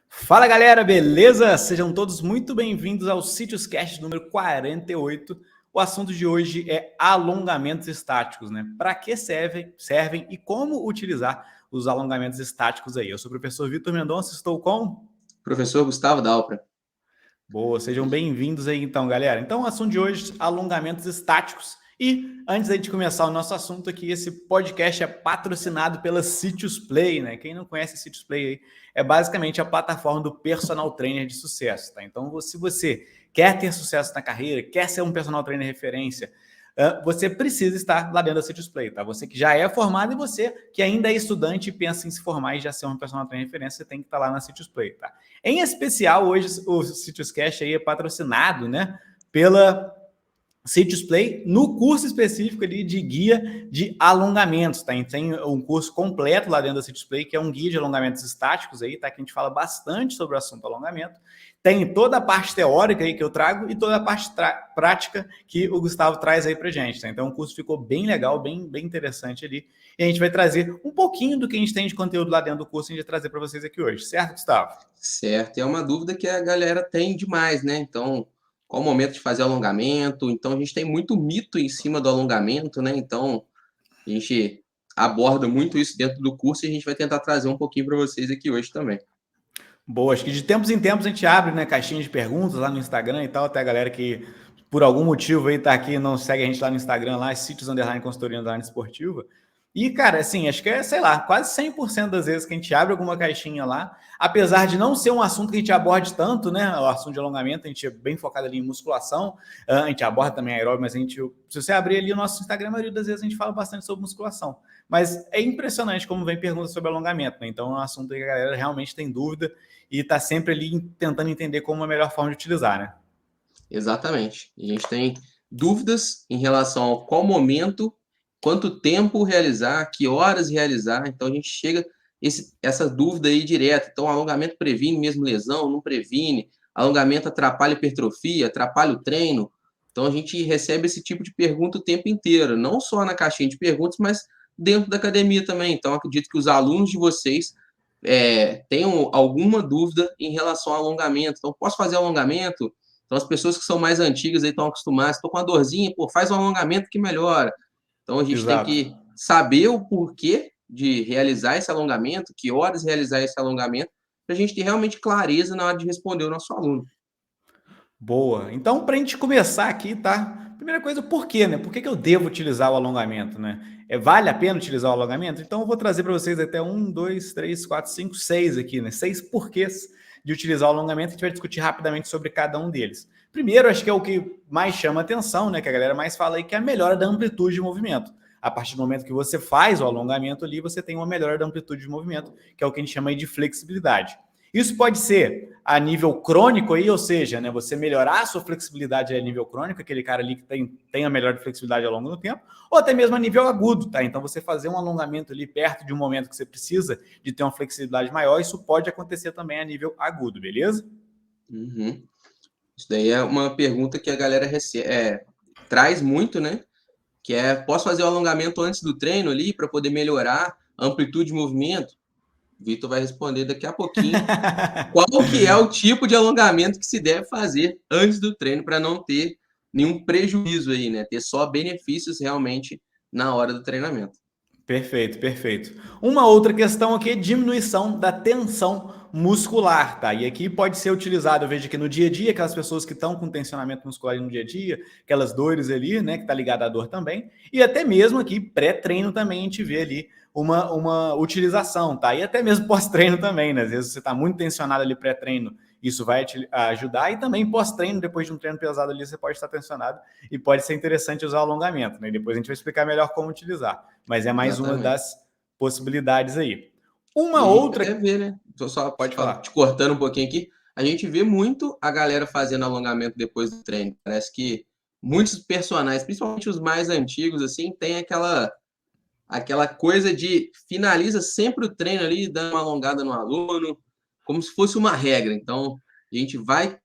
Fala galera, beleza? Sejam todos muito bem-vindos ao Sítios Cast número 48. O assunto de hoje é alongamentos estáticos, né? Para que servem e como utilizar os alongamentos estáticos aí. Eu sou o professor Vitor Mendonça, estou com... Professor Gustavo Dalpra. Boa, sejam bem-vindos aí então, galera. Então, o assunto de hoje, alongamentos estáticos. E antes da gente começar o nosso assunto aqui, esse podcast é patrocinado pela Sítios Play, né? Quem não conhece a Sítios Play aí, é basicamente a plataforma do personal trainer de sucesso, tá? Então, se você quer ter sucesso na carreira, quer ser um personal trainer referência, você precisa estar lá dentro da Sítios Play, tá? Você que já é formado e você que ainda é estudante e pensa em se formar e já ser um personal trainer referência, você tem que estar lá na Sítios Play, tá? Em especial, hoje o Sítios Cash aí é patrocinado, né, pela Sítios Play no curso específico ali de guia de alongamentos, tá? Tem um curso completo lá dentro da Sítios Play, que é um guia de alongamentos estáticos aí, tá? Que a gente fala bastante sobre o assunto alongamento. Tem toda a parte teórica aí que eu trago e toda a parte prática que o Gustavo traz aí pra gente, tá? Então o curso ficou bem legal, bem interessante ali. E a gente vai trazer um pouquinho do que a gente tem de conteúdo lá dentro do curso e a gente vai trazer para vocês aqui hoje, certo, Gustavo? Certo, é uma dúvida que a galera tem demais, né? Então, qual o momento de fazer alongamento? Então, a gente tem muito mito em cima do alongamento, né? Então, a gente aborda muito isso dentro do curso e a gente vai tentar trazer um pouquinho para vocês aqui hoje também. Boa, acho que de tempos em tempos a gente abre, né, caixinha de perguntas lá no Instagram e tal, até a galera que por algum motivo aí tá aqui e não segue a gente lá no Instagram, lá, sítios underline consultoria underline esportiva. E, cara, assim, acho que é, sei lá, quase 100% das vezes que a gente abre alguma caixinha lá, apesar de não ser um assunto que a gente aborde tanto, né, o assunto de alongamento, a gente é bem focado ali em musculação, a gente aborda também aeróbio, mas a gente, se você abrir ali o nosso Instagram, a maioria das vezes a gente fala bastante sobre musculação. Mas é impressionante como vem perguntas sobre alongamento, né, então é um assunto que a galera realmente tem dúvida, e está sempre ali tentando entender como a melhor forma de utilizar, né? Exatamente. A gente tem dúvidas em relação ao qual momento, quanto tempo realizar, que horas realizar. Então, a gente chega essa dúvida aí direto. Então, alongamento previne mesmo lesão, não previne. Alongamento atrapalha a hipertrofia, atrapalha o treino. Então, a gente recebe esse tipo de pergunta o tempo inteiro, não só na caixinha de perguntas, mas dentro da academia também. Então, acredito que os alunos de vocês tenham alguma dúvida em relação ao alongamento. Então, posso fazer alongamento? Então, as pessoas que são mais antigas aí estão acostumadas, estou com uma dorzinha, pô, faz um alongamento que melhora. Então, a gente tem Exato. que saber o porquê de realizar esse alongamento, que horas realizar esse alongamento, para a gente ter realmente clareza na hora de responder o nosso aluno. Boa. Então, para a gente começar aqui, tá? Primeira coisa, por quê, né? Por que eu devo utilizar o alongamento, né? Vale a pena utilizar o alongamento? Então, eu vou trazer para vocês até 6 aqui, né? 6 porquês de utilizar o alongamento. A gente vai discutir rapidamente sobre cada um deles. Primeiro, acho que é o que mais chama atenção, né? Que a galera mais fala aí, que é a melhora da amplitude de movimento. A partir do momento que você faz o alongamento ali, você tem uma melhora da amplitude de movimento, que é o que a gente chama aí de flexibilidade. Isso pode ser a nível crônico aí, ou seja, né, você melhorar a sua flexibilidade a nível crônico, aquele cara ali que tem a melhor flexibilidade ao longo do tempo, ou até mesmo a nível agudo, tá? Então você fazer um alongamento ali perto de um momento que você precisa de ter uma flexibilidade maior, isso pode acontecer também a nível agudo, beleza? Uhum. Isso daí é uma pergunta que a galera traz muito, né? Que é, posso fazer o alongamento antes do treino ali para poder melhorar a amplitude de movimento? O Vitor vai responder daqui a pouquinho qual que é o tipo de alongamento que se deve fazer antes do treino para não ter nenhum prejuízo aí, né? Ter só benefícios realmente na hora do treinamento. Perfeito, perfeito. Uma outra questão aqui é diminuição da tensão muscular, tá? E aqui pode ser utilizado, eu vejo aqui no dia a dia, aquelas pessoas que estão com tensionamento muscular no dia a dia, aquelas dores ali, né, que tá ligada à dor também, e até mesmo aqui pré-treino também a gente vê ali uma utilização, tá? E até mesmo pós-treino também, né? Às vezes você tá muito tensionado ali pré-treino, isso vai te ajudar, e também pós-treino, depois de um treino pesado ali, você pode estar tensionado e pode ser interessante usar o alongamento, né? E depois a gente vai explicar melhor como utilizar, mas é mais uma Exatamente. das possibilidades aí. Uma E a gente outra. até vê, né? Tô só Pode te falar. cortando um pouquinho aqui. A gente vê muito a galera fazendo alongamento depois do treino. Parece que muitos personagens, principalmente os mais antigos, assim, tem aquela coisa de finaliza sempre o treino ali, dando uma alongada no aluno, como se fosse uma regra. Então, a gente vai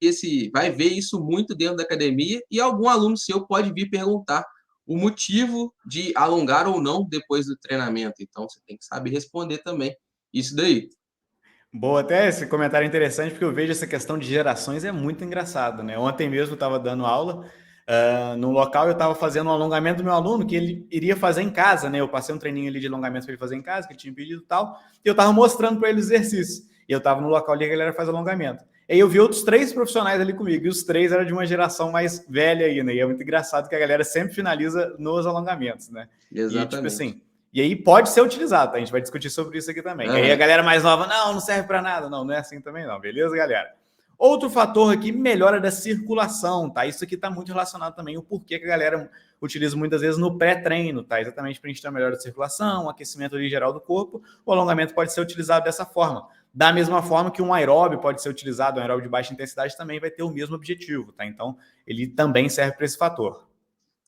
ver isso muito dentro da academia e algum aluno seu pode vir perguntar o motivo de alongar ou não depois do treinamento. Então, você tem que saber responder também isso daí. Boa, até esse comentário é interessante, porque eu vejo essa questão de gerações é muito engraçado, né? Ontem mesmo eu estava dando aula, num local eu estava fazendo um alongamento do meu aluno, que ele iria fazer em casa, né? Eu passei um treininho ali de alongamento para ele fazer em casa, que ele tinha pedido e tal, e eu estava mostrando para ele os exercícios. E eu estava no local ali que a galera faz alongamento. E aí eu vi outros 3 profissionais ali comigo, e os 3 eram de uma geração mais velha aí, né? E é muito engraçado que a galera sempre finaliza nos alongamentos, né? E tipo Exatamente. assim, e aí pode ser utilizado, tá? A gente vai discutir sobre isso aqui também. Que aí a Aham. galera mais nova, não serve para nada. Não, não é assim também não, beleza, galera? Outro fator aqui, melhora da circulação, tá? Isso aqui está muito relacionado também o porquê que a galera utiliza muitas vezes no pré-treino, tá? Exatamente para a gente ter uma melhora da circulação, um aquecimento ali geral do corpo. O alongamento pode ser utilizado dessa forma. Da mesma forma que um aeróbio pode ser utilizado, um aeróbio de baixa intensidade também vai ter o mesmo objetivo, tá? Então, ele também serve para esse fator.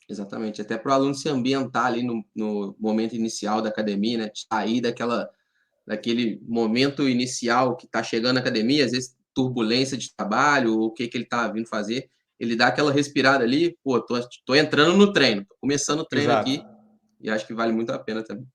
Exatamente, até para o aluno se ambientar ali no momento inicial da academia, né? Sair daquele momento inicial que está chegando na academia, às vezes turbulência de trabalho, ou o que ele está vindo fazer, ele dá aquela respirada ali, pô, tô entrando no treino, tô começando o treino Exato. aqui, e acho que vale muito a pena também.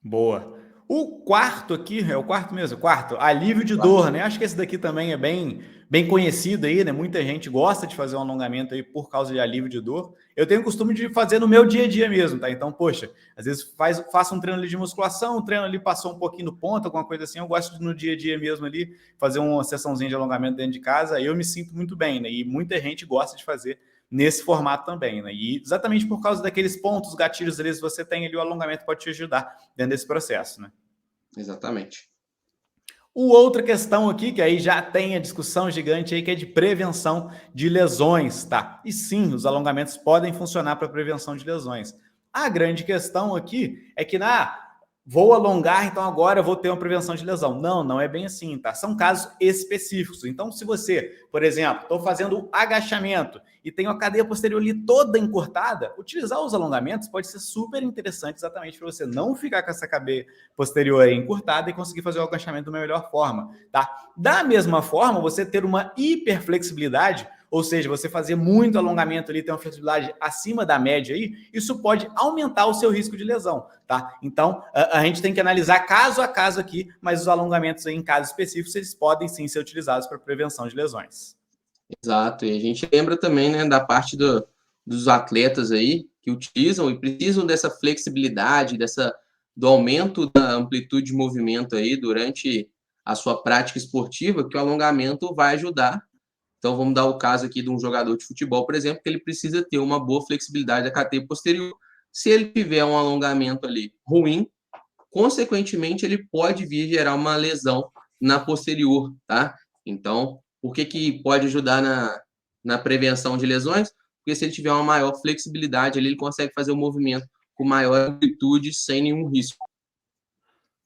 Boa. O quarto aqui, é o quarto mesmo, o quarto, alívio de Claro. dor, né? Acho que esse daqui também é bem conhecido aí, né? Muita gente gosta de fazer um alongamento aí por causa de alívio de dor. Eu tenho o costume de fazer no meu dia a dia mesmo, tá? Então, poxa, às vezes faço um treino ali de musculação, um treino ali passou um pouquinho no ponto, alguma coisa assim, eu gosto de no dia a dia mesmo ali fazer uma sessãozinha de alongamento dentro de casa, aí eu me sinto muito bem, né? E muita gente gosta de fazer nesse formato também, né? E exatamente por causa daqueles pontos, gatilhos ali, se você tem ali, o alongamento pode te ajudar dentro desse processo, né? Exatamente. O outra questão aqui, que aí já tem a discussão gigante aí, que é de prevenção de lesões, tá? E sim, os alongamentos podem funcionar para prevenção de lesões. A grande questão aqui é que vou alongar, então agora eu vou ter uma prevenção de lesão. Não, não é bem assim, tá? São casos específicos. Então, se você, por exemplo, estou fazendo agachamento e tenho a cadeia posterior ali toda encurtada, utilizar os alongamentos pode ser super interessante exatamente para você não ficar com essa cadeia posterior aí encurtada e conseguir fazer o agachamento da melhor forma, tá? Da mesma forma, você ter uma hiperflexibilidade, ou seja, você fazer muito alongamento ali, ter uma flexibilidade acima da média aí, isso pode aumentar o seu risco de lesão, tá? Então, a gente tem que analisar caso a caso aqui, mas os alongamentos aí, em casos específicos, eles podem sim ser utilizados para prevenção de lesões. Exato, e a gente lembra também, né, da parte dos atletas aí que utilizam e precisam dessa flexibilidade, do aumento da amplitude de movimento aí durante a sua prática esportiva, que o alongamento vai ajudar. Então, vamos dar o caso aqui de um jogador de futebol, por exemplo, que ele precisa ter uma boa flexibilidade da cadeia posterior. Se ele tiver um alongamento ali ruim, consequentemente, ele pode vir gerar uma lesão na posterior, tá? Então, por que pode ajudar na prevenção de lesões? Porque se ele tiver uma maior flexibilidade, ele consegue fazer o movimento com maior amplitude sem nenhum risco.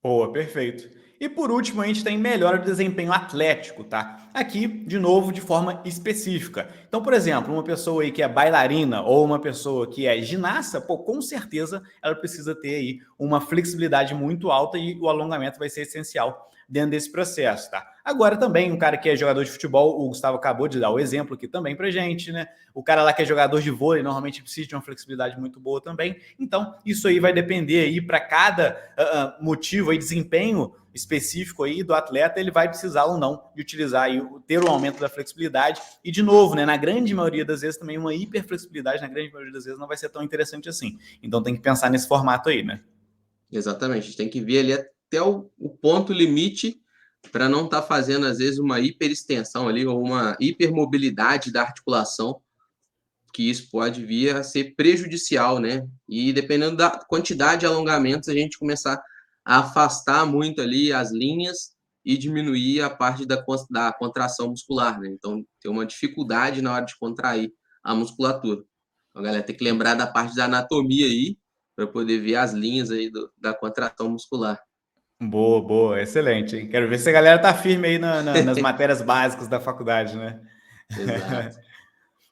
Boa, perfeito. E por último, a gente tem melhora do desempenho atlético, tá? Aqui, de novo, de forma específica. Então, por exemplo, uma pessoa aí que é bailarina ou uma pessoa que é ginasta, pô, com certeza ela precisa ter aí uma flexibilidade muito alta e o alongamento vai ser essencial dentro desse processo, tá? Agora também, um cara que é jogador de futebol, o Gustavo acabou de dar o exemplo aqui também pra gente, né? O cara lá que é jogador de vôlei, normalmente precisa de uma flexibilidade muito boa também. Então, isso aí vai depender aí para cada motivo aí, desempenho específico aí do atleta, ele vai precisar ou não de utilizar aí, ter um aumento da flexibilidade. E, de novo, né, na grande maioria das vezes também uma hiperflexibilidade, na grande maioria das vezes não vai ser tão interessante assim. Então tem que pensar nesse formato aí, né? Exatamente, a gente tem que ver ali até o ponto limite para não estar fazendo, às vezes, uma hiperextensão ali ou uma hipermobilidade da articulação, que isso pode vir a ser prejudicial, né? E dependendo da quantidade de alongamentos, a gente começar a afastar muito ali as linhas e diminuir a parte da contração muscular, né? Então, tem uma dificuldade na hora de contrair a musculatura. Então, galera, tem que lembrar da parte da anatomia aí, para poder ver as linhas aí da contração muscular. Boa, boa, excelente, hein? Quero ver se a galera tá firme aí nas matérias básicas da faculdade, né? Exato.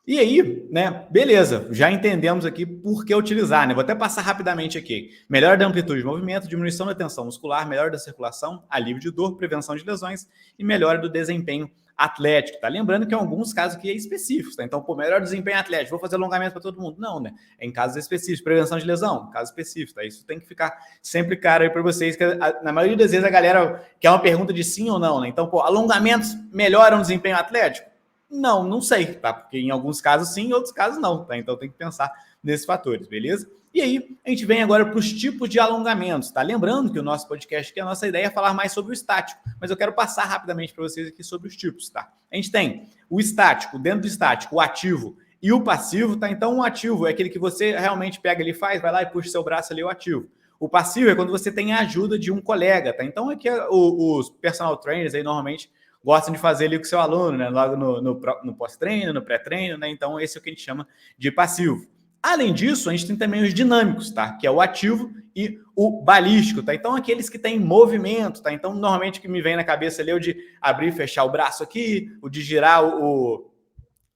E aí, né, beleza, já entendemos aqui por que utilizar, né? Vou até passar rapidamente aqui. Melhora da amplitude de movimento, diminuição da tensão muscular, melhora da circulação, alívio de dor, prevenção de lesões e melhora do desempenho atlético, tá? Lembrando que em alguns casos aqui é específicos, tá? Então, pô, melhor desempenho atlético, vou fazer alongamento para todo mundo. Não, né? É em casos específicos, prevenção de lesão, caso específico, tá? Isso tem que ficar sempre claro aí para vocês, que na maioria das vezes a galera quer uma pergunta de sim ou não, né? Então, pô, alongamentos melhoram o desempenho atlético? Não sei, tá? Porque em alguns casos sim, em outros casos não, tá? Então tem que pensar nesses fatores, beleza? E aí, a gente vem agora para os tipos de alongamentos, tá? Lembrando que o nosso podcast aqui, a nossa ideia é falar mais sobre o estático, mas eu quero passar rapidamente para vocês aqui sobre os tipos, tá? A gente tem o estático, dentro do estático, o ativo e o passivo, tá? Então, o ativo é aquele que você realmente pega ali, faz, vai lá e puxa seu braço ali, o ativo. O passivo é quando você tem a ajuda de um colega, tá? Então, aqui os personal trainers aí normalmente gostam de fazer ali com o seu aluno, né? Logo no pós-treino, no pré-treino, né? Então, esse é o que a gente chama de passivo. Além disso, a gente tem também os dinâmicos, tá? Que é o ativo e o balístico, tá? Então, aqueles que têm movimento, tá? Então, normalmente o que me vem na cabeça ali é o de abrir e fechar o braço aqui, o de girar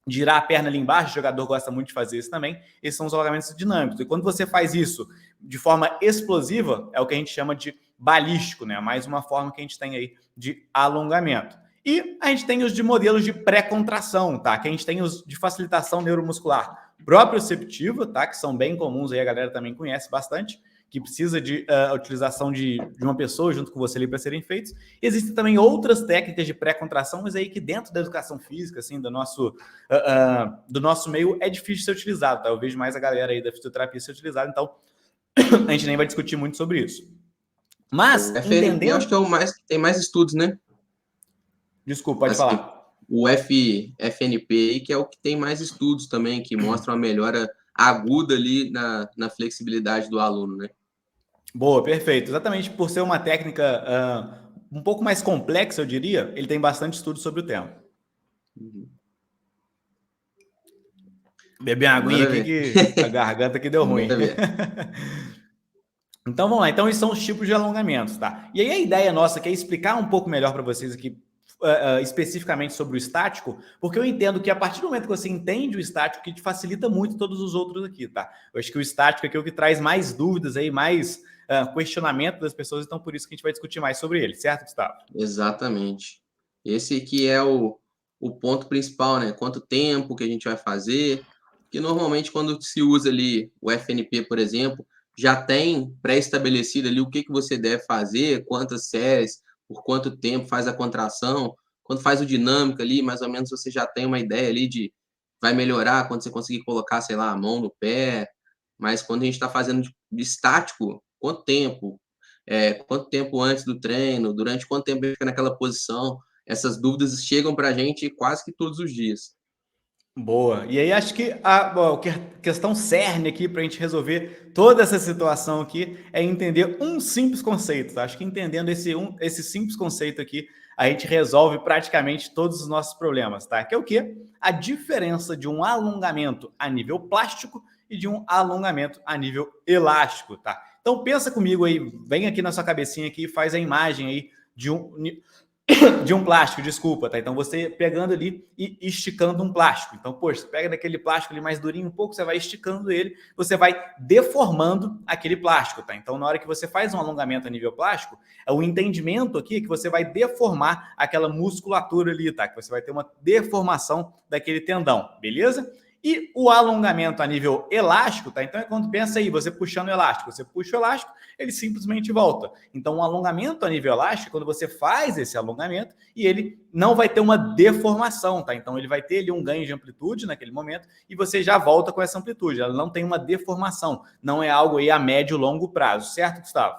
girar a perna ali embaixo, o jogador gosta muito de fazer isso também. Esses são os alongamentos dinâmicos. E quando você faz isso de forma explosiva, é o que a gente chama de balístico, né? Mais uma forma que a gente tem aí de alongamento. E a gente tem os de modelos de pré-contração, tá? Que a gente tem os de facilitação neuromuscular proprioceptiva, tá? Que são bem comuns aí, a galera também conhece bastante, que precisa de utilização de uma pessoa junto com você ali para serem feitos. Existem também outras técnicas de pré-contração, mas aí que dentro da educação física, assim, do nosso meio, é difícil de ser utilizado, tá? Eu vejo mais a galera aí da fisioterapia ser utilizada, então a gente nem vai discutir muito sobre isso. Mas, O FNP entendendo... acho que é o mais, tem mais estudos, né? Desculpa, pode Assim, falar. o FNP aí, que é o que tem mais estudos também, que mostra uma melhora aguda ali na flexibilidade do aluno, né? Boa, perfeito. Exatamente por ser uma técnica um pouco mais complexa, eu diria, ele tem bastante estudo sobre o tema. Uhum. Beber uma aguinha Manda aqui ver. que a garganta aqui deu ruim. Manda ver. Então vamos lá. Então esses são os tipos de alongamentos, tá? E aí a ideia nossa aqui é explicar um pouco melhor para vocês aqui especificamente sobre o estático, porque eu entendo que a partir do momento que você entende o estático, que te facilita muito todos os outros aqui, tá? Eu acho que o estático aqui é o que traz mais dúvidas aí, mais questionamento das pessoas, então por isso que a gente vai discutir mais sobre ele, certo, Gustavo? Exatamente. Esse que é o ponto principal, né? Quanto tempo que a gente vai fazer, que normalmente quando se usa ali o FNP, por exemplo, já tem pré-estabelecido ali o que você deve fazer, quantas séries, por quanto tempo faz a contração, quando faz o dinâmico ali, mais ou menos você já tem uma ideia ali de vai melhorar quando você conseguir colocar, sei lá, a mão no pé, mas quando a gente está fazendo de estático, quanto tempo antes do treino, durante quanto tempo ele fica naquela posição, essas dúvidas chegam para a gente quase que todos os dias. Boa. E aí acho que a questão cerne aqui para a gente resolver toda essa situação aqui é entender um simples conceito. Tá? Acho que entendendo esse simples conceito aqui, a gente resolve praticamente todos os nossos problemas, tá? Que é o quê? A diferença de um alongamento a nível plástico e de um alongamento a nível elástico, tá? Então pensa comigo aí, vem aqui na sua cabecinha aqui e faz a imagem aí de um plástico, desculpa, tá? Então você pegando ali e esticando um plástico. Então, poxa, você pega daquele plástico ali mais durinho um pouco, você vai esticando ele, você vai deformando aquele plástico, tá? Então, na hora que você faz um alongamento a nível plástico, o entendimento aqui é que você vai deformar aquela musculatura ali, tá? Que você vai ter uma deformação daquele tendão, beleza? E o alongamento a nível elástico, tá? Então, é quando pensa aí, você puxando o elástico, você puxa o elástico, ele simplesmente volta. Então, um alongamento a nível elástico, quando você faz esse alongamento, e ele não vai ter uma deformação, tá? Então, ele vai ter ali um ganho de amplitude naquele momento, e você já volta com essa amplitude. Ela não tem uma deformação, não é algo aí a médio e longo prazo, certo, Gustavo?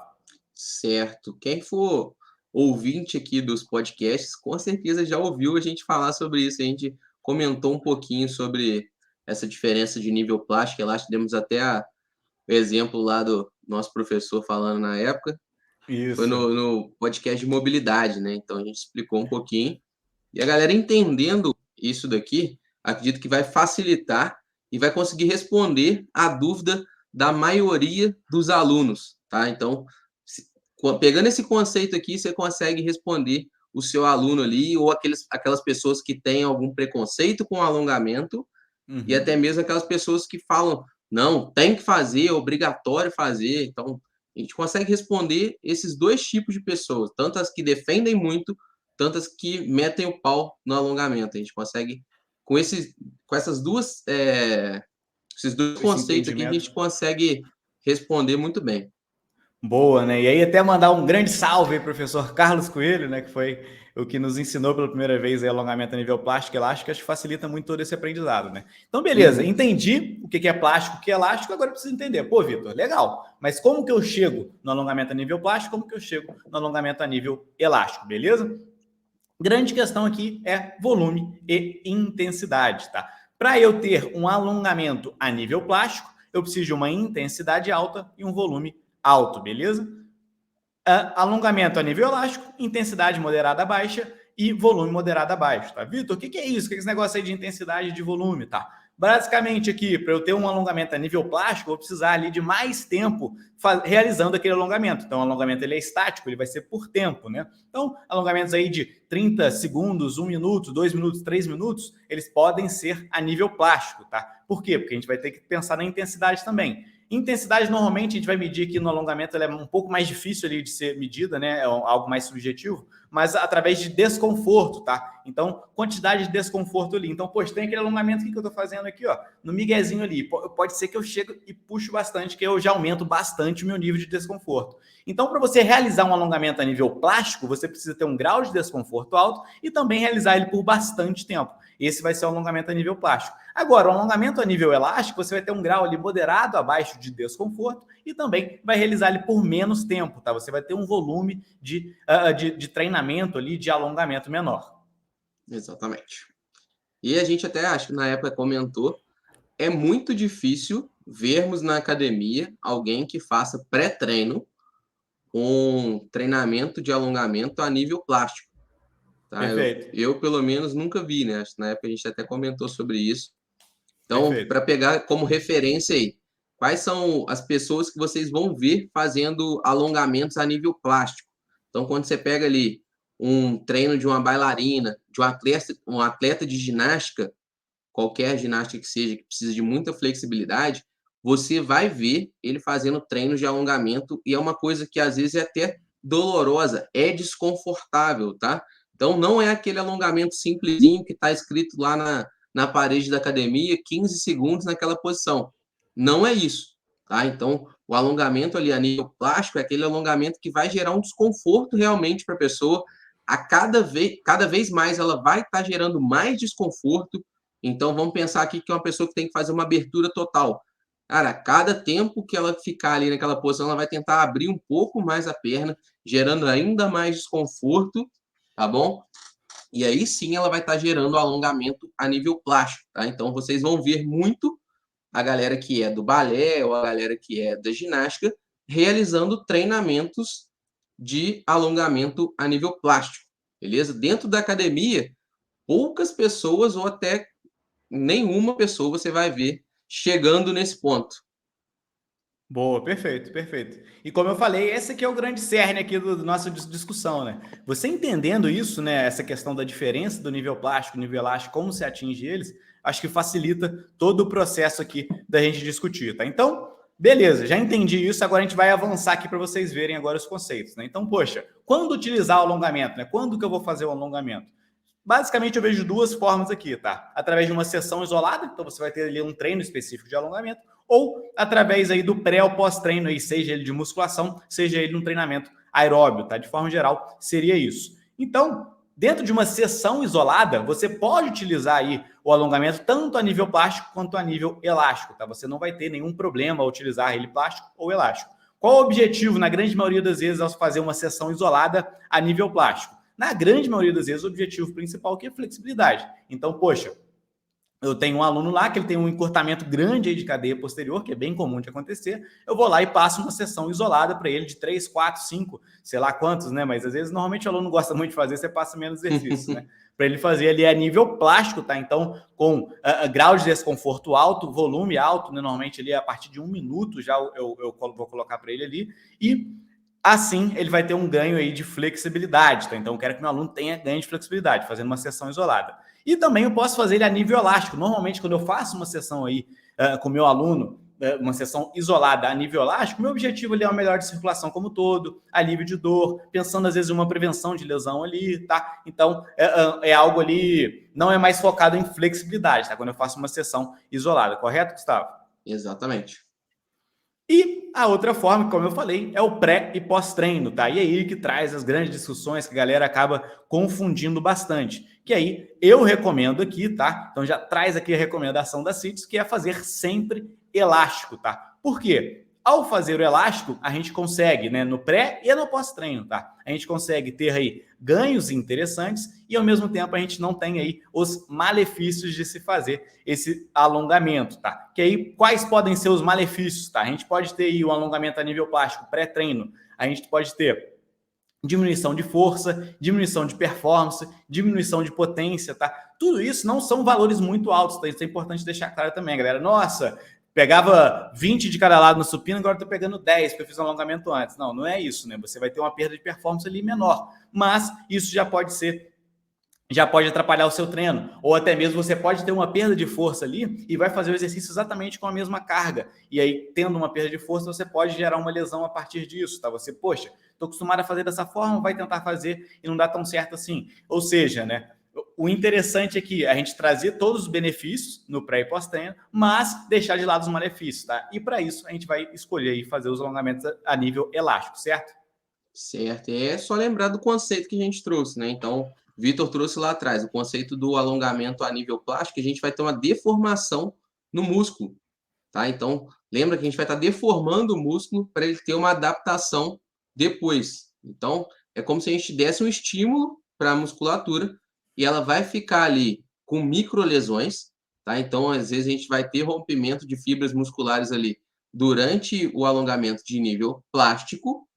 Certo. Quem for ouvinte aqui dos podcasts, com certeza já ouviu a gente falar sobre isso. A gente comentou um pouquinho sobre essa diferença de nível plástico e elástico. Demos até o exemplo lá do nosso professor falando na época. Foi Isso. no podcast de mobilidade, né? Então a gente explicou um pouquinho. E a galera entendendo isso daqui, acredito que vai facilitar e vai conseguir responder a dúvida da maioria dos alunos, tá? Então, pegando esse conceito aqui, você consegue responder o seu aluno ali ou aquelas pessoas que têm algum preconceito com o alongamento e até mesmo aquelas pessoas que falam, não, tem que fazer, é obrigatório fazer. Então, a gente consegue responder esses dois tipos de pessoas, tanto as que defendem muito, tanto as que metem o pau no alongamento. A gente consegue, com essas duas, esses dois Esse conceitos aqui, a entendimento. gente consegue responder muito bem. Boa, né? E aí até mandar um grande salve aí, professor Carlos Coelho, né? Que foi o que nos ensinou pela primeira vez aí, alongamento a nível plástico e elástico, acho que facilita muito todo esse aprendizado, né? Então, beleza, Uhum. entendi o que é plástico, o que é elástico, agora eu preciso entender. Pô, Vitor, legal, mas como que eu chego no alongamento a nível plástico, como que eu chego no alongamento a nível elástico, beleza? Grande questão aqui é volume e intensidade, tá? Para eu ter um alongamento a nível plástico, eu preciso de uma intensidade alta e um volume alto, beleza? Alongamento a nível elástico, intensidade moderada a baixa e volume moderado a baixo, tá? Vitor, o que é isso? O que é esse negócio aí de intensidade e de volume, tá? Basicamente aqui, para eu ter um alongamento a nível plástico, eu vou precisar ali de mais tempo realizando aquele alongamento. Então, o alongamento ele é estático, ele vai ser por tempo, né? Então, alongamentos aí de 30 segundos, 1 minuto, 2 minutos, 3 minutos, eles podem ser a nível plástico, tá? Por quê? Porque a gente vai ter que pensar na intensidade também. Intensidade, normalmente, a gente vai medir aqui no alongamento, ela é um pouco mais difícil ali de ser medida, né? É algo mais subjetivo, mas através de desconforto, tá? Então, quantidade de desconforto ali. Então, poxa, tem aquele alongamento que eu tô fazendo aqui, ó, no miguezinho ali. Pode ser que eu chegue e puxo bastante, que eu já aumento bastante o meu nível de desconforto. Então, para você realizar um alongamento a nível plástico, você precisa ter um grau de desconforto alto e também realizar ele por bastante tempo. Esse vai ser o alongamento a nível plástico. Agora, o alongamento a nível elástico, você vai ter um grau ali moderado abaixo de desconforto e também vai realizar ele por menos tempo, tá? Você vai ter um volume de treinamento ali, de alongamento menor. Exatamente. E a gente até, acho que na época comentou, é muito difícil vermos na academia alguém que faça pré-treino com treinamento de alongamento a nível plástico, tá? Perfeito, Eu pelo menos nunca vi, né? Acho que na época a gente até comentou sobre isso. Então, perfeito. para pegar como referência aí, quais são as pessoas que vocês vão ver fazendo alongamentos a nível plástico? Então, quando você pega ali um treino de uma bailarina, de um atleta de ginástica, qualquer ginástica que seja, que precisa de muita flexibilidade, você vai ver ele fazendo treinos de alongamento e é uma coisa que às vezes é até dolorosa, é desconfortável, tá? Então não é aquele alongamento simplesinho que está escrito lá na parede da academia, 15 segundos naquela posição. Não é isso, tá? Então o alongamento ali a nível plástico é aquele alongamento que vai gerar um desconforto realmente para a pessoa. Cada vez mais ela vai estar gerando mais desconforto. Então, vamos pensar aqui que é uma pessoa que tem que fazer uma abertura total. Cara, cada tempo que ela ficar ali naquela posição, ela vai tentar abrir um pouco mais a perna, gerando ainda mais desconforto, tá bom? E aí sim ela vai estar gerando alongamento a nível plástico, tá? Então, vocês vão ver muito a galera que é do balé ou a galera que é da ginástica realizando treinamentos de alongamento a nível plástico, beleza? Dentro da academia, poucas pessoas ou até nenhuma pessoa você vai ver chegando nesse ponto. Boa, perfeito, perfeito. E como eu falei, esse aqui é o grande cerne aqui da nossa discussão, né? Você entendendo isso, né, essa questão da diferença do nível plástico, nível elástico, como se atinge eles, acho que facilita todo o processo aqui da gente discutir, tá? Então, beleza, já entendi isso, agora a gente vai avançar aqui para vocês verem agora os conceitos, né? Então, poxa, quando utilizar o alongamento, né? Quando que eu vou fazer o alongamento? Basicamente, eu vejo duas formas aqui, tá? Através de uma sessão isolada, então você vai ter ali um treino específico de alongamento, ou através aí do pré ou pós-treino, aí, seja ele de musculação, seja ele um treinamento aeróbio, tá? De forma geral, seria isso. Então, dentro de uma sessão isolada, você pode utilizar aí o alongamento tanto a nível plástico quanto a nível elástico, tá? Você não vai ter nenhum problema ao utilizar ele plástico ou elástico. Qual o objetivo, na grande maioria das vezes, ao fazer uma sessão isolada a nível plástico? Na grande maioria das vezes, o objetivo principal é a flexibilidade. Então, poxa, eu tenho um aluno lá que ele tem um encurtamento grande aí de cadeia posterior, que é bem comum de acontecer. Eu vou lá e passo uma sessão isolada para ele de 3, 4, 5, sei lá quantos, né? Mas às vezes, normalmente, o aluno gosta muito de fazer, você passa menos exercícios, né? Para ele fazer ali a nível plástico, tá? Então, com grau de desconforto alto, volume alto, né? Normalmente ali a partir de 1 minuto já eu vou colocar para ele ali. E Assim, ele vai ter um ganho aí de flexibilidade, tá? Então, eu quero que meu aluno tenha ganho de flexibilidade, fazendo uma sessão isolada. E também eu posso fazer ele a nível elástico. Normalmente, quando eu faço uma sessão aí com meu aluno, uma sessão isolada a nível elástico, meu objetivo ali é uma melhor de circulação como um todo, alívio de dor, pensando às vezes em uma prevenção de lesão ali, tá? Então, é algo ali, não é mais focado em flexibilidade, tá? Quando eu faço uma sessão isolada, correto, Gustavo? Exatamente. E a outra forma, como eu falei, é o pré e pós-treino, tá? E aí que traz as grandes discussões que a galera acaba confundindo bastante. Que aí eu recomendo aqui, tá? Então já traz aqui a recomendação da CITES, que é fazer sempre elástico, tá? Por quê? Ao fazer o elástico, a gente consegue, né, no pré e no pós-treino, tá? A gente consegue ter aí ganhos interessantes e ao mesmo tempo a gente não tem aí os malefícios de se fazer esse alongamento, tá? Que aí quais podem ser os malefícios, tá? A gente pode ter aí um alongamento a nível plástico pré-treino, a gente pode ter diminuição de força, diminuição de performance, diminuição de potência, tá? Tudo isso não são valores muito altos, tá? Isso é importante deixar claro também, galera. Nossa, pegava 20 de cada lado no supino, agora estou pegando 10, porque eu fiz um alongamento antes. Não, não é isso, né? Você vai ter uma perda de performance ali menor, mas isso já pode atrapalhar o seu treino, ou até mesmo você pode ter uma perda de força ali e vai fazer o exercício exatamente com a mesma carga, e aí tendo uma perda de força você pode gerar uma lesão a partir disso, tá? Você, poxa, estou acostumado a fazer dessa forma, vai tentar fazer e não dá tão certo assim. Ou seja, né, o interessante é que a gente trazer todos os benefícios no pré e pós-treino, mas deixar de lado os malefícios, tá? E para isso a gente vai escolher e fazer os alongamentos a nível elástico, certo? Certo. É só lembrar do conceito que a gente trouxe, né? Então, Vitor trouxe lá atrás o conceito do alongamento a nível plástico, a gente vai ter uma deformação no músculo, tá? Então, lembra que a gente vai estar deformando o músculo para ele ter uma adaptação depois. Então, é como se a gente desse um estímulo para a musculatura e ela vai ficar ali com microlesões, tá? Então, às vezes a gente vai ter rompimento de fibras musculares ali durante o alongamento de nível plástico,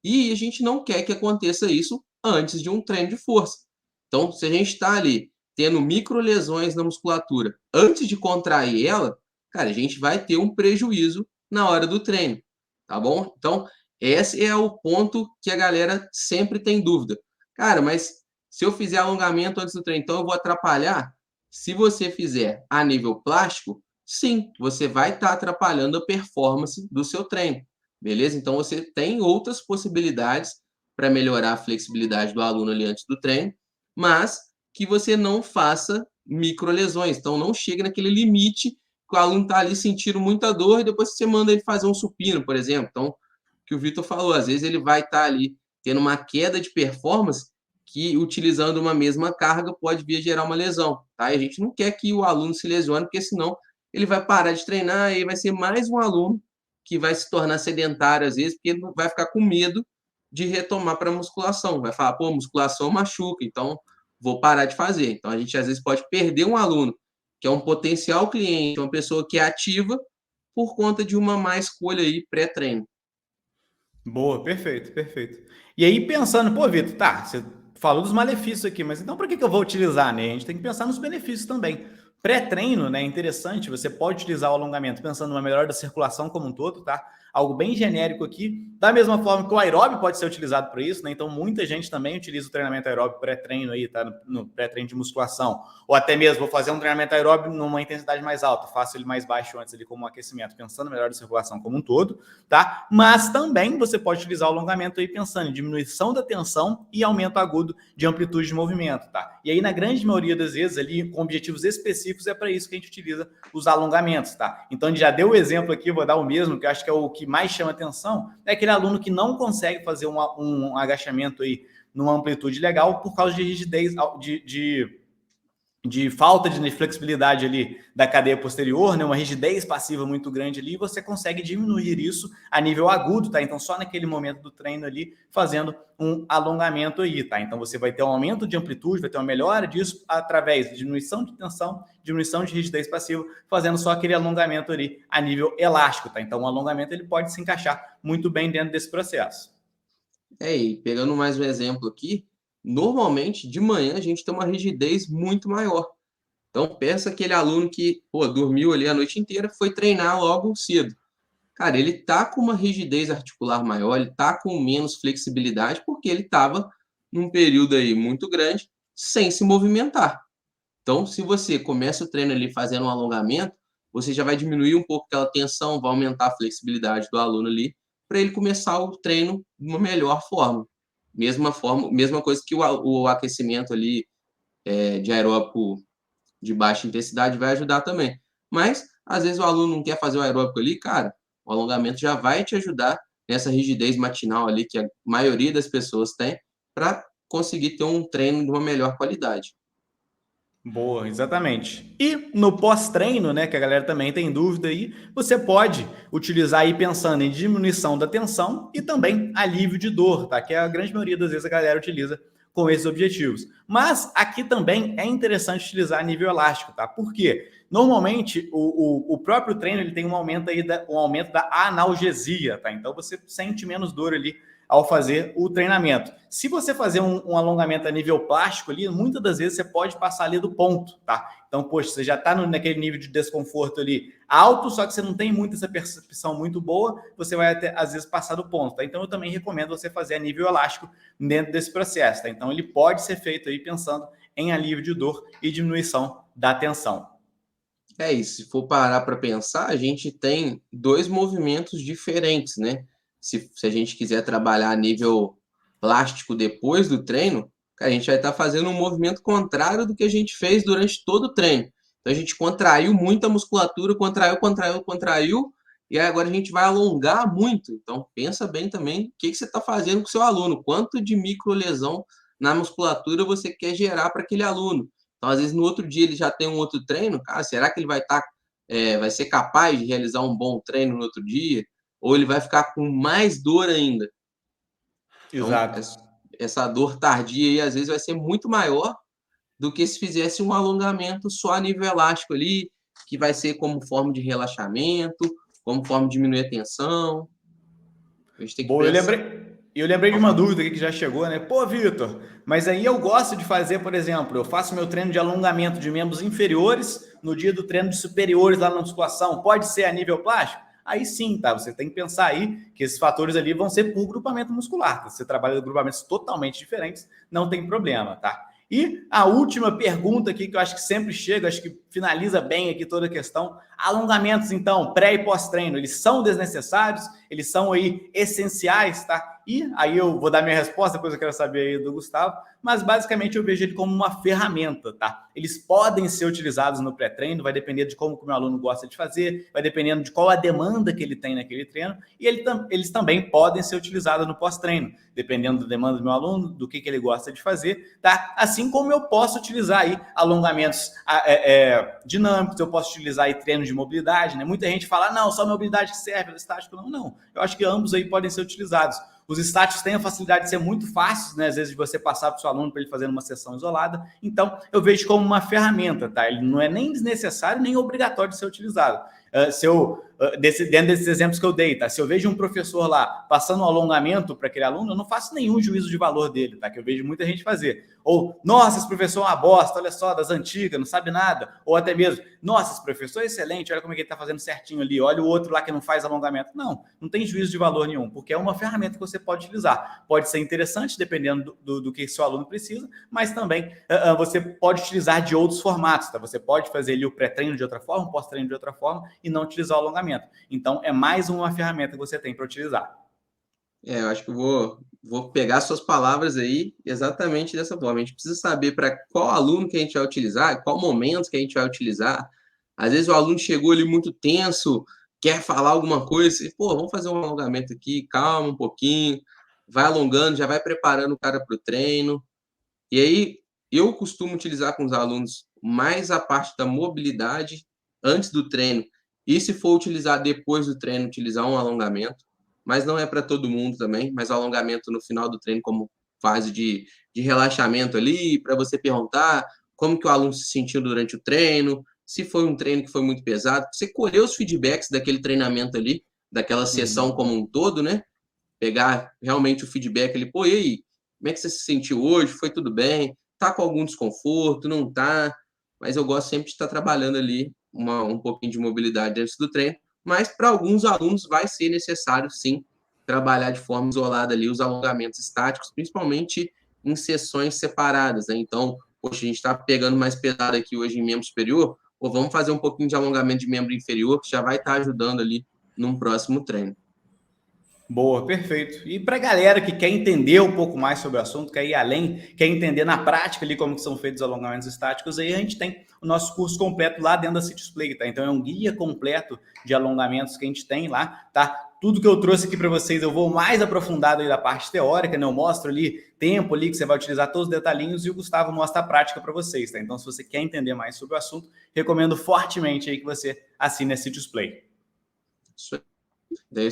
e a gente não quer que aconteça isso antes de um treino de força. Então, se a gente está ali tendo microlesões na musculatura antes de contrair ela, cara, a gente vai ter um prejuízo na hora do treino, tá bom? Então, esse é o ponto que a galera sempre tem dúvida. Cara, mas se eu fizer alongamento antes do treino, então eu vou atrapalhar? Se você fizer a nível plástico, sim, você vai estar atrapalhando a performance do seu treino. Beleza? Então você tem outras possibilidades para melhorar a flexibilidade do aluno ali antes do treino, mas que você não faça microlesões. Então não chegue naquele limite que o aluno está ali sentindo muita dor e depois você manda ele fazer um supino, por exemplo. Então, o que o Vitor falou, às vezes ele vai estar ali tendo uma queda de performance que, utilizando uma mesma carga, pode vir a gerar uma lesão. Tá? E a gente não quer que o aluno se lesione, porque senão ele vai parar de treinar e vai ser mais um aluno que vai se tornar sedentário às vezes, porque ele vai ficar com medo de retomar para a musculação. Vai falar, pô, musculação machuca, então vou parar de fazer. Então a gente às vezes pode perder um aluno que é um potencial cliente, uma pessoa que é ativa, por conta de uma má escolha aí pré-treino. Boa, perfeito, perfeito. E aí, pensando, pô, Vitor, tá, você falou dos malefícios aqui, mas então para que eu vou utilizar, né? A gente tem que pensar nos benefícios também. Pré-treino, né? Interessante, você pode utilizar o alongamento pensando numa melhora da circulação como um todo, tá? Algo bem genérico aqui. Da mesma forma que o aeróbio pode ser utilizado para isso, né? Então, muita gente também utiliza o treinamento aeróbio pré-treino aí, tá? No pré-treino de musculação. Ou até mesmo, vou fazer um treinamento aeróbio numa intensidade mais alta, faço ele mais baixo antes ali como um aquecimento, pensando melhor da circulação como um todo, tá? Mas também você pode utilizar o alongamento aí pensando em diminuição da tensão e aumento agudo de amplitude de movimento, tá? E aí, na grande maioria das vezes, ali, com objetivos específicos, é para isso que a gente utiliza os alongamentos, tá? Então, a gente já deu o exemplo aqui, vou dar o mesmo, que eu acho que é o que mais chama atenção, é aquele aluno que não consegue fazer um agachamento aí numa amplitude legal por causa de rigidez, de falta de flexibilidade ali da cadeia posterior, né, uma rigidez passiva muito grande ali, e você consegue diminuir isso a nível agudo, tá? Então, só naquele momento do treino ali, fazendo um alongamento aí, tá? Então, você vai ter um aumento de amplitude, vai ter uma melhora disso através de diminuição de tensão, diminuição de rigidez passiva, fazendo só aquele alongamento ali a nível elástico, tá? Então, o alongamento ele pode se encaixar muito bem dentro desse processo. E pegando mais um exemplo aqui, normalmente de manhã a gente tem uma rigidez muito maior. Então pensa aquele aluno que, pô, dormiu ali a noite inteira, foi treinar logo cedo. cara, ele tá com uma rigidez articular maior, ele tá com menos flexibilidade, porque ele estava num período aí muito grande sem se movimentar. Então, se você começa o treino ali fazendo um alongamento, você já vai diminuir um pouco aquela tensão, vai aumentar a flexibilidade do aluno ali, para ele começar o treino de uma melhor forma. Mesma coisa que o aquecimento ali de aeróbico de baixa intensidade vai ajudar também. Mas, às vezes, o aluno não quer fazer o aeróbico ali, cara, o alongamento já vai te ajudar nessa rigidez matinal ali que a maioria das pessoas tem, para conseguir ter um treino de uma melhor qualidade. Boa, exatamente. E no pós-treino, né, que a galera também tem dúvida aí, você pode utilizar aí pensando em diminuição da tensão e também alívio de dor, tá? Que a grande maioria das vezes a galera utiliza com esses objetivos. Mas aqui também é interessante utilizar nível elástico, tá? Por quê? Normalmente o próprio treino ele tem um aumento aí um aumento da analgesia, tá? Então você sente menos dor ali ao fazer o treinamento. Se você fazer um alongamento a nível plástico ali, muitas das vezes você pode passar ali do ponto, tá? Então, poxa, você já está naquele nível de desconforto ali alto, só que você não tem muito essa percepção muito boa, você vai até, às vezes, passar do ponto, tá? Então, eu também recomendo você fazer a nível elástico dentro desse processo, tá? Então, ele pode ser feito aí pensando em alívio de dor e diminuição da tensão. É isso, se for parar para pensar, a gente tem 2 movimentos diferentes, né. Se a gente quiser trabalhar a nível plástico depois do treino, a gente vai estar fazendo um movimento contrário do que a gente fez durante todo o treino. Então a gente contraiu muito a musculatura, contraiu, e aí agora a gente vai alongar muito. Então pensa bem também o que você está fazendo com o seu aluno, quanto de microlesão na musculatura você quer gerar para aquele aluno. Então, às vezes, no outro dia ele já tem um outro treino, cara, será que ele vai ser capaz de realizar um bom treino no outro dia? Ou ele vai ficar com mais dor ainda? Então, Exato. essa dor tardia aí, às vezes, vai ser muito maior do que se fizesse um alongamento só a nível elástico ali, que vai ser como forma de relaxamento, como forma de diminuir a tensão. A gente tem que Boa, eu pensar. lembrei de uma dúvida aqui que já chegou, né? Pô, Vitor, mas aí eu gosto de fazer, por exemplo, eu faço meu treino de alongamento de membros inferiores no dia do treino de superiores lá na musculação. Pode ser a nível plástico? Aí sim, tá? Você tem que pensar aí que esses fatores ali vão ser por grupamento muscular. Tá? Você trabalha em grupamentos totalmente diferentes, não tem problema, tá? E a última pergunta aqui que eu acho que sempre chega, acho que finaliza bem aqui toda a questão. Alongamentos, então, pré e pós-treino, eles são desnecessários? Eles são aí essenciais, tá? E aí eu vou dar minha resposta, depois eu quero saber aí do Gustavo, mas basicamente eu vejo ele como uma ferramenta, tá? Eles podem ser utilizados no pré-treino, vai depender de como o meu aluno gosta de fazer, vai dependendo de qual a demanda que ele tem naquele treino, e eles também podem ser utilizados no pós-treino, dependendo da demanda do meu aluno, do que ele gosta de fazer, tá? Assim como eu posso utilizar aí alongamentos dinâmicos, eu posso utilizar aí treinos de mobilidade, né? Muita gente fala, não, só mobilidade que serve, estático não, não. Eu acho que ambos aí podem ser utilizados. Os estáticos têm a facilidade de ser muito fáceis, né? Às vezes de você passar para o seu aluno para ele fazer uma sessão isolada. Então, eu vejo como uma ferramenta, tá? Ele não é nem desnecessário nem obrigatório de ser utilizado. Dentro desses exemplos que eu dei, tá? Se eu vejo um professor lá passando um alongamento para aquele aluno, eu não faço nenhum juízo de valor dele, tá? Que eu vejo muita gente fazer. Ou, nossa, esse professor é uma bosta, olha só, das antigas, não sabe nada. Ou até mesmo, nossa, esse professor é excelente, olha como é que ele está fazendo certinho ali, olha o outro lá que não faz alongamento. Não, não tem juízo de valor nenhum, porque é uma ferramenta que você pode utilizar. Pode ser interessante, dependendo do que seu aluno precisa, mas também você pode utilizar de outros formatos, tá? Você pode fazer ali o pré-treino de outra forma, o pós-treino de outra forma, e não utilizar o alongamento. Então, é mais uma ferramenta que você tem para utilizar. Eu acho que eu vou pegar suas palavras aí exatamente dessa forma. A gente precisa saber para qual aluno que a gente vai utilizar, qual momento que a gente vai utilizar. Às vezes o aluno chegou ali muito tenso, quer falar alguma coisa, e, pô, vamos fazer um alongamento aqui, calma um pouquinho, vai alongando, já vai preparando o cara para o treino. E aí, eu costumo utilizar com os alunos mais a parte da mobilidade antes do treino. E se for utilizar depois do treino, utilizar um alongamento. Mas não é para todo mundo também, mas o alongamento no final do treino como fase de relaxamento ali, para você perguntar como que o aluno se sentiu durante o treino, se foi um treino que foi muito pesado, você colher os feedbacks daquele treinamento ali, daquela sessão Uhum. como um todo, né? Pegar realmente o feedback ali, pô, e aí, como é que você se sentiu hoje? Foi tudo bem? Tá com algum desconforto? Não tá? Mas eu gosto sempre de estar trabalhando ali um pouquinho de mobilidade antes do treino, mas para alguns alunos vai ser necessário, sim, trabalhar de forma isolada ali os alongamentos estáticos, principalmente em sessões separadas, né? Então, poxa, a gente está pegando mais pesado aqui hoje em membro superior, ou vamos fazer um pouquinho de alongamento de membro inferior, que já vai estar ajudando ali num próximo treino. Boa, perfeito. E para a galera que quer entender um pouco mais sobre o assunto, quer ir além, quer entender na prática ali como que são feitos os alongamentos estáticos, aí a gente tem o nosso curso completo lá dentro da Citius Play, tá? Então é um guia completo de alongamentos que a gente tem lá, tá? Tudo que eu trouxe aqui para vocês, eu vou mais aprofundado aí da parte teórica, né? Eu mostro ali tempo ali que você vai utilizar todos os detalhinhos e o Gustavo mostra a prática para vocês, tá? Então se você quer entender mais sobre o assunto, recomendo fortemente aí que você assine a Citius Play. Isso aí. Tenho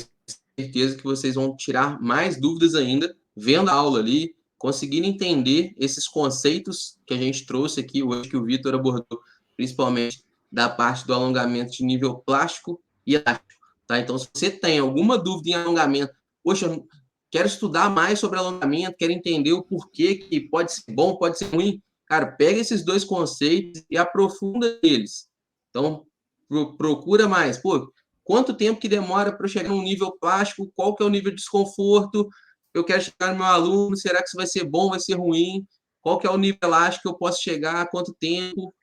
certeza que vocês vão tirar mais dúvidas ainda, vendo a aula ali, conseguindo entender esses conceitos que a gente trouxe aqui hoje, que o Vitor abordou, principalmente da parte do alongamento de nível plástico e elástico. Tá? Então, se você tem alguma dúvida em alongamento, poxa, eu quero estudar mais sobre alongamento, quero entender o porquê que pode ser bom, pode ser ruim, cara, pega esses dois conceitos e aprofunda eles. Então, procura mais. Pô, quanto tempo que demora para chegar num nível plástico, qual que é o nível de desconforto, eu quero chegar no meu aluno, será que isso vai ser bom, vai ser ruim, qual que é o nível elástico que eu posso chegar, quanto tempo,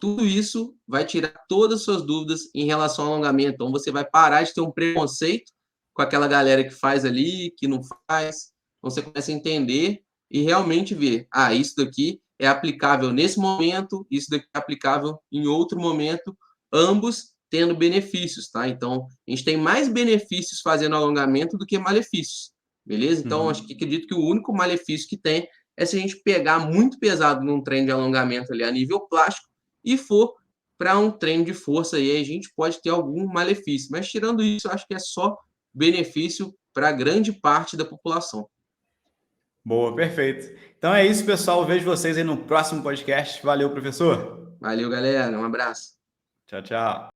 tudo isso vai tirar todas as suas dúvidas em relação ao alongamento. Então, você vai parar de ter um preconceito com aquela galera que faz ali, que não faz. Então, você começa a entender e realmente ver, isso daqui é aplicável nesse momento, isso daqui é aplicável em outro momento, ambos tendo benefícios, tá? Então, a gente tem mais benefícios fazendo alongamento do que malefícios, beleza? Então, acredito que o único malefício que tem é se a gente pegar muito pesado num treino de alongamento ali a nível plástico e for para um treino de força, aí a gente pode ter algum malefício. Mas tirando isso, eu acho que é só benefício para grande parte da população. Boa, perfeito. Então é isso, pessoal. Eu vejo vocês aí no próximo podcast. Valeu, professor. Valeu, galera. Um abraço. Tchau, tchau.